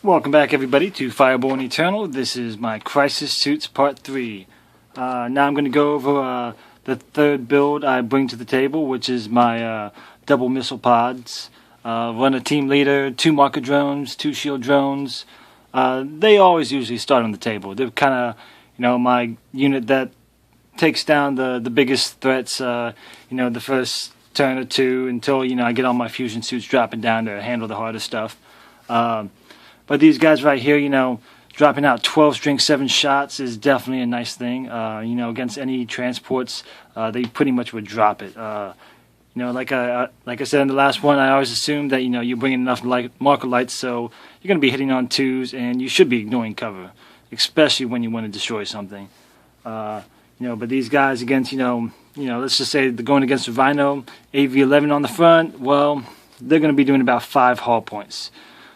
Welcome back, everybody, to Fireborn Eternal. This is my Crisis Suits Part 3. Now I'm going to go over the third build I bring to the table, which is my double missile pods. Run a team leader, 2 marker drones, 2 shield drones. They always usually start on the table. They're kind of, my unit that takes down the biggest threats, the first turn or two until, I get all my fusion suits dropping down to handle the harder stuff. But these guys right here, dropping out 12 string 7 shots is definitely a nice thing. Against any transports, they pretty much would drop it. Like I said in the last one, I always assume that, you bring in enough marker lights, so you're going to be hitting on 2s, and you should be ignoring cover, especially when you want to destroy something. But these guys against, let's just say they're going against a Rhino, AV-11 on the front, well, they're going to be doing about 5 hull points.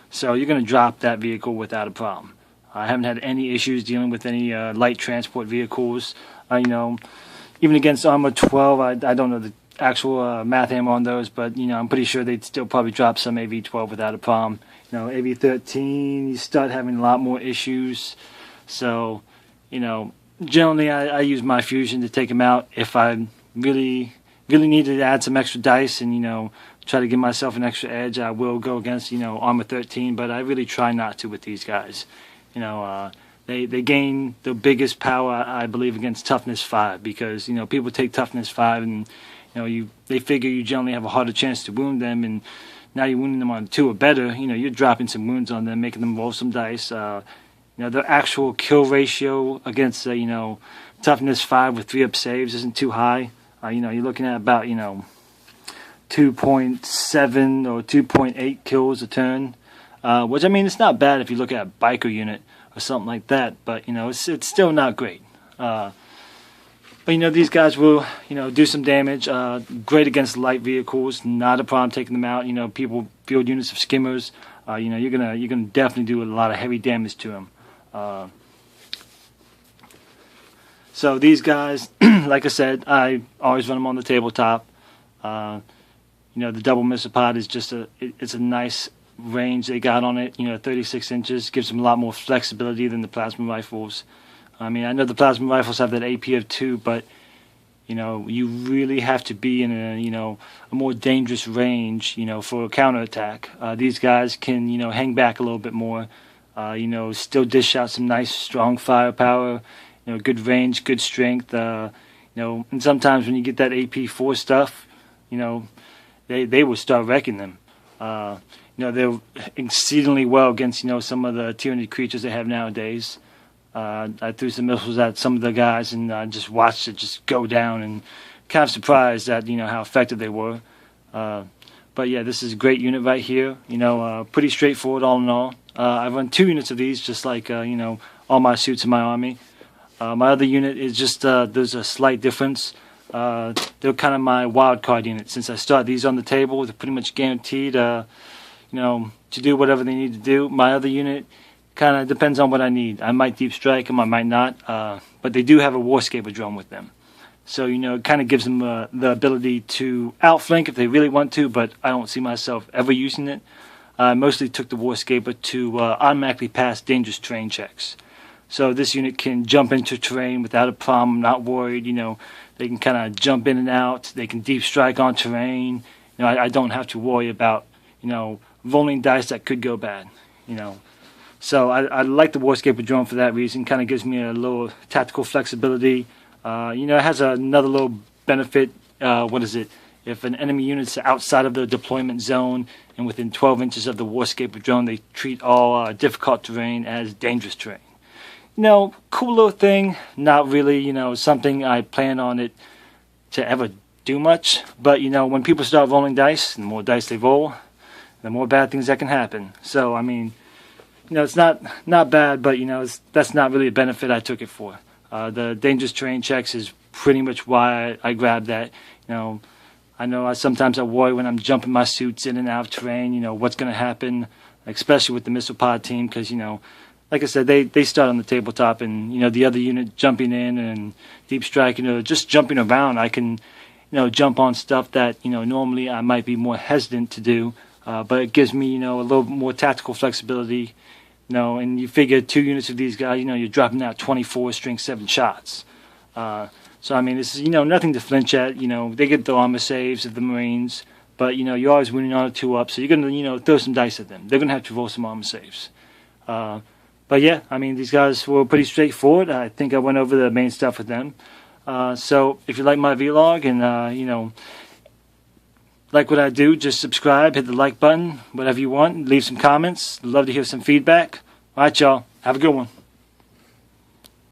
So you're going to drop that vehicle without a problem. I haven't had any issues dealing with any light transport vehicles. Even against Armor 12, I don't know the actual math hammer on those, but I'm pretty sure they'd still probably drop some AV-12 without a problem. AV-13, you start having a lot more issues. So, generally I use my fusion to take them out. If I really needed to add some extra dice and try to give myself an extra edge, I will go against Armor 13, but I really try not to with these guys. They gain the biggest power, I believe, against Toughness 5, because people take Toughness 5 and they figure you generally have a harder chance to wound them, and now you're wounding them on 2 or better. You're dropping some wounds on them, making them roll some dice. Their actual kill ratio against Toughness 5 with 3-up saves isn't too high. You're looking at about 2.7 or 2.8 kills a turn, which it's not bad if you look at a biker unit or something like that, but it's still not great. But these guys will do some damage. Great against light vehicles, not a problem taking them out. People field units of skimmers. You're gonna definitely do a lot of heavy damage to them. So these guys, like I said, I always run them on the tabletop. The double missile pod is just it's a nice range they got on it. 36 inches gives them a lot more flexibility than the plasma rifles. I know the plasma rifles have that AP of 2, but you really have to be in a more dangerous range for a counterattack. These guys can hang back a little bit more. Still dish out some nice strong firepower. Good range, good strength. And sometimes when you get that AP4 stuff, they will start wrecking them. They're exceedingly well against some of the Tyranid creatures they have nowadays. I threw some missiles at some of the guys and just watched it just go down, and kind of surprised at how effective they were. But yeah, this is a great unit right here. Pretty straightforward all in all. I run 2 units of these, just like all my suits in my army. My other unit is just there's a slight difference. They're kind of my wild card unit. Since I start these on the table, they're pretty much guaranteed to do whatever they need to do. My other unit kind of depends on what I need. I might deep strike them, I might not, but they do have a Warscaper drone with them. So, it kind of gives them the ability to outflank if they really want to, but I don't see myself ever using it. I mostly took the Warscaper to automatically pass dangerous terrain checks. So this unit can jump into terrain without a problem, not worried. They can kind of jump in and out. They can deep strike on terrain. I don't have to worry about, rolling dice that could go bad, So I like the Warscaper drone for that reason. Kind of gives me a little tactical flexibility. It has another little benefit. If an enemy unit's outside of the deployment zone and within 12 inches of the Warscaper drone, they treat all difficult terrain as dangerous terrain. Cool little thing. Not really, something I plan on it to ever do much. But, when people start rolling dice, the more dice they roll, the more bad things that can happen. So, it's not bad, but, that's not really a benefit I took it for. The dangerous terrain checks is pretty much why I grabbed that. I know sometimes I worry when I'm jumping my suits in and out of terrain, what's going to happen, especially with the missile pod team, because, like I said, they start on the tabletop, and the other unit jumping in and deep strike, just jumping around. I can, jump on stuff that normally I might be more hesitant to do, but it gives me a little more tactical flexibility And you figure 2 units of these guys, you're dropping out 24 string 7 shots. So I mean, this is nothing to flinch at. They get the armor saves of the Marines, but you're always winning on a 2-up, so you're gonna throw some dice at them. They're gonna have to roll some armor saves. But yeah, I mean, these guys were pretty straightforward. I think I went over the main stuff with them. So if you like my vlog and like what I do, just subscribe, hit the like button, whatever you want. Leave some comments. Love to hear some feedback. All right, y'all. Have a good one.